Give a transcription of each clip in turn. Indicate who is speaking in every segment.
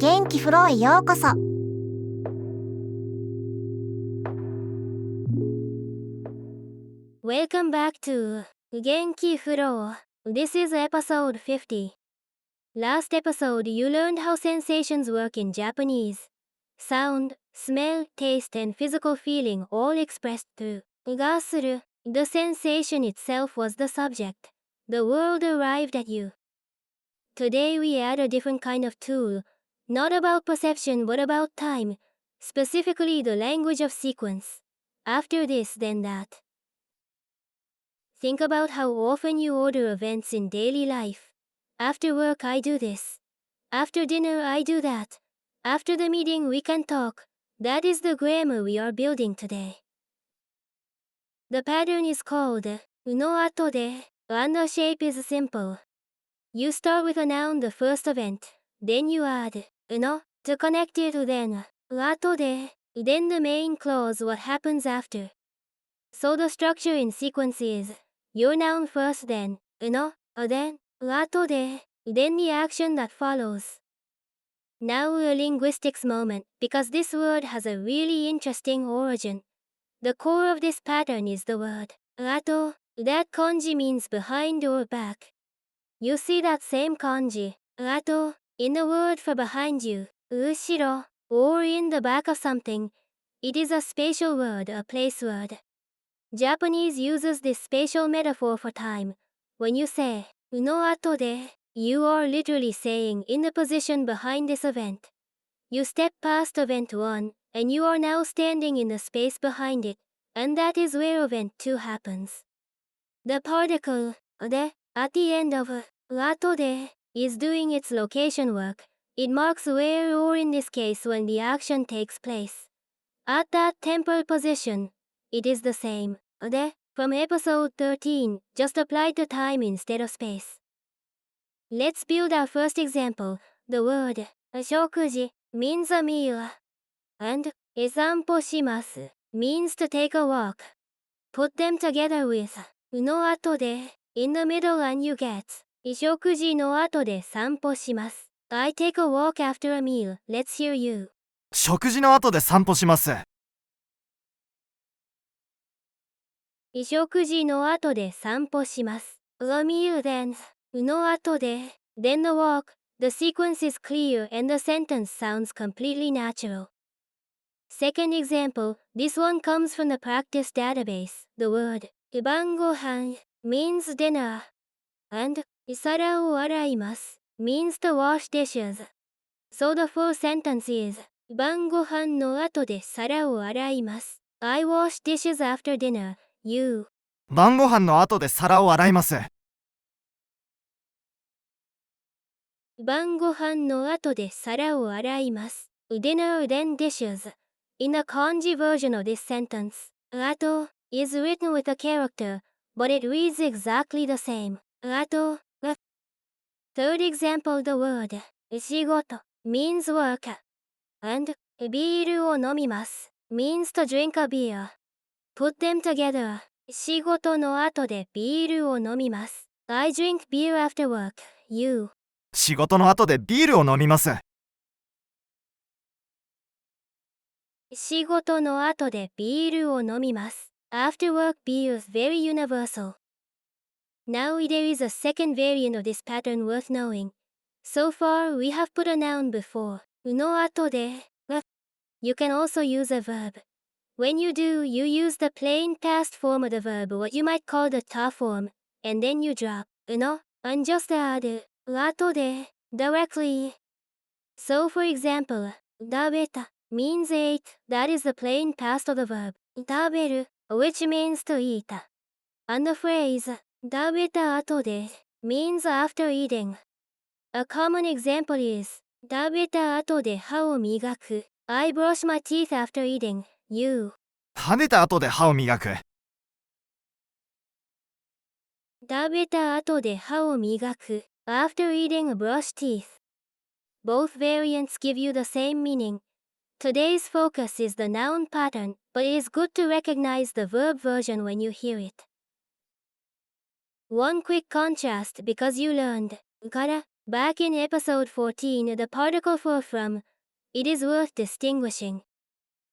Speaker 1: 元気フローへようこそ。
Speaker 2: Welcome back to 元気フロー. This is episode 50. Last episode you learned how sensations work in Japanese. Sound, smell, taste and physical feeling all expressed through がする. The sensation itself was the subject. The world arrived at you. Today we add a different kind of tool, not about perception but about time, specifically the language of sequence. After this, then that. Think about how often you order events in daily life. After work, I do this. After dinner, I do that. After the meeting, we can talk. That is the grammar we are building today. The pattern is called のあとで, and the shape is simple. You start with a noun, the first event. Then you add の to connect it to then 後で, then the main clause, what happens after. So the structure in sequence is your noun first, then の then 後で, then the action that follows. Now a linguistics moment, because this word has a really interesting origin. The core of this pattern is the word 後. That kanji means behind or back. You see that same kanji 後 in the word for behind you 後ろ or in the back of something. It is a spatial word, a place word. Japanese uses this spatial metaphor for time. When you say の後で, you are literally saying in the position behind this event. You step past event 1, and you are now standing in the space behind it, and that is where event 2 happens. The particle で at the end of 後で is doing its location work. It marks where, or in this case when the action takes place. At that temporal position, it is the same で from episode 13, just applied to time instead of space. Let's build our first example. The word 食事 means a meal, and 散歩します means to take a walk. Put them together with の後で in the middle and you get 食事の後で散歩します. I take a walk after a meal. Let's hear you.
Speaker 3: 食事の後で散歩します。
Speaker 2: 食事の後で散歩します. A meal then の後で then the walk. The sequence is clear and the sentence sounds completely natural. Second example, this one comes from the practice database. The word 晩ご飯 means dinner, and 皿を洗います means to wash dishes. So the full sentence is 晩ご飯の後で皿を洗います. I wash dishes after dinner. You.
Speaker 3: 晩ご飯の後で皿を洗います。
Speaker 2: 晩ご飯の後で皿を洗います. Dinner then dishes. In the kanji version of this sentence, 後 is written with a character, but it reads exactly the same. 後 Third example, the word 仕事 means work, and ビールを飲みます means to drink a beer. Put them together. 仕事の後でビールを飲みます. I drink beer after work. You.
Speaker 3: 仕事の後でビールを飲みます。
Speaker 2: 仕事の後でビールを飲みます. After work beer is very universal. Now there is a second variant of this pattern worth knowing. So far we have put a noun before の後で. You can also use a verb. When you do, you use the plain past form of the verb, what you might call the ta form, and then you drop の and just add 後で directly. So for example, 食べた means ate. That is the plain past of the verb 食べる which means to eat. And the phrase 食べた後で means after eating. A common example is 食べた後で歯を磨く. I brush my teeth after eating. You.
Speaker 3: 食べた後で歯を磨く。
Speaker 2: 食べた後で歯を磨く. After eating, brush teeth. Both variants give you the same meaning. Today's focus is the noun pattern, but it is good to recognize the verb version when you hear it. One quick contrast, because you learned から Back in episode 14, the particle for from, it is worth distinguishing.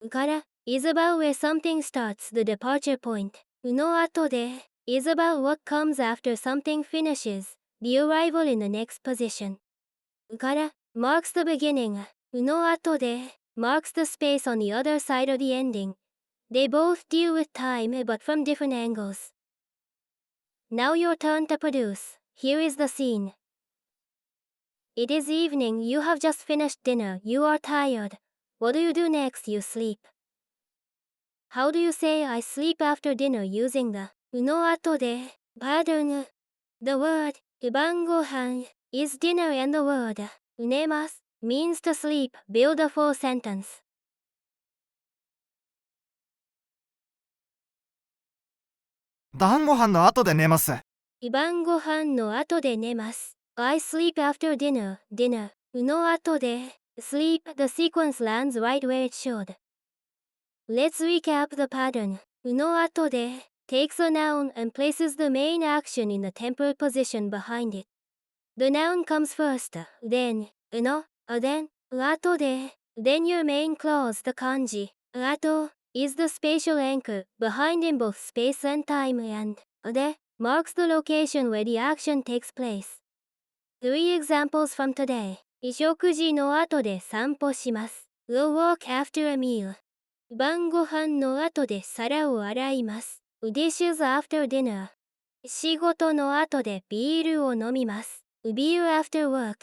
Speaker 2: から is about where something starts, the departure point. のあとで is about what comes after something finishes, the arrival in the next position. から marks the beginning. のあとで marks the space on the other side of the ending. They both deal with time, but from different angles. Now your turn to produce. Here is the scene. It is evening, you have just finished dinner, you are tired. What do you do next? You sleep. How do you say I sleep after dinner using the の後で pattern? The word 晩ご飯 is dinner and the word 寝ます means to sleep. Build a full sentence.
Speaker 3: 晩ご飯の後で寝ます。
Speaker 2: 晩ご飯の後で寝ます。I sleep after dinner. の後で sleep. The sequence lands right where it should. Let's recap the pattern. の後で takes a noun and places the main action in the temporal position behind it. The noun comes first, then の then 後で then your main clause, the kanji 後 is the spatial anchor behind in both space and time, and で marks the location where the action takes place. 3 examples from today. 食事のあとで散歩します。We'll walk after a meal. 晩ご飯の後で皿を洗います。Dishes after dinner. 仕事の後でビールを飲みます。Beer after work.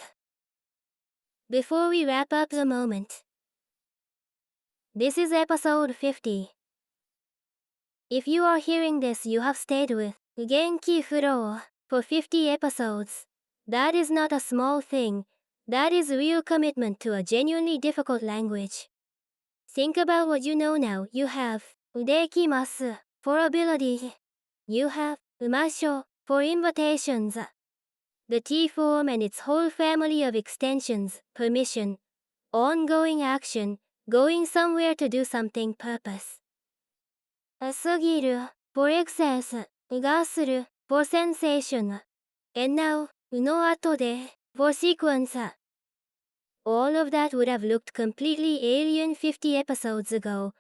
Speaker 2: Before we wrap up the moment. This is episode 50. If you are hearing this, you have stayed with 元気フロー for 50 episodes. That is not a small thing. That is real commitment to a genuinely difficult language. Think about what you know now. You have できます for ability. You have ましょう for invitations. The T form and its whole family of extensions, permission, ongoing action, going somewhere to do something, purpose. 過ぎる for excess, がする for sensation. And now の後で for sequence. All of that would have looked completely alien 50 episodes ago.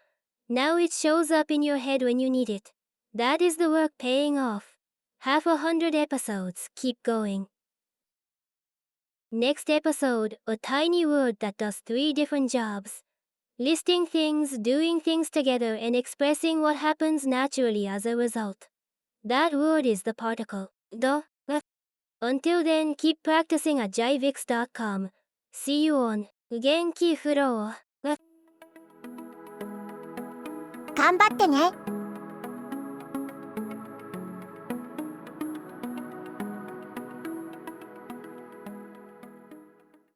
Speaker 2: Now it shows up in your head when you need it. That is the work paying off. 100 episodes, keep going. Next episode, a tiny word that does 3 different jobs. Listing things, doing things together, and expressing what happens naturally as a result. That word is the particle, the. Until then, keep practicing at jivix.com. See you on 元気フロー。
Speaker 1: 頑張ってね。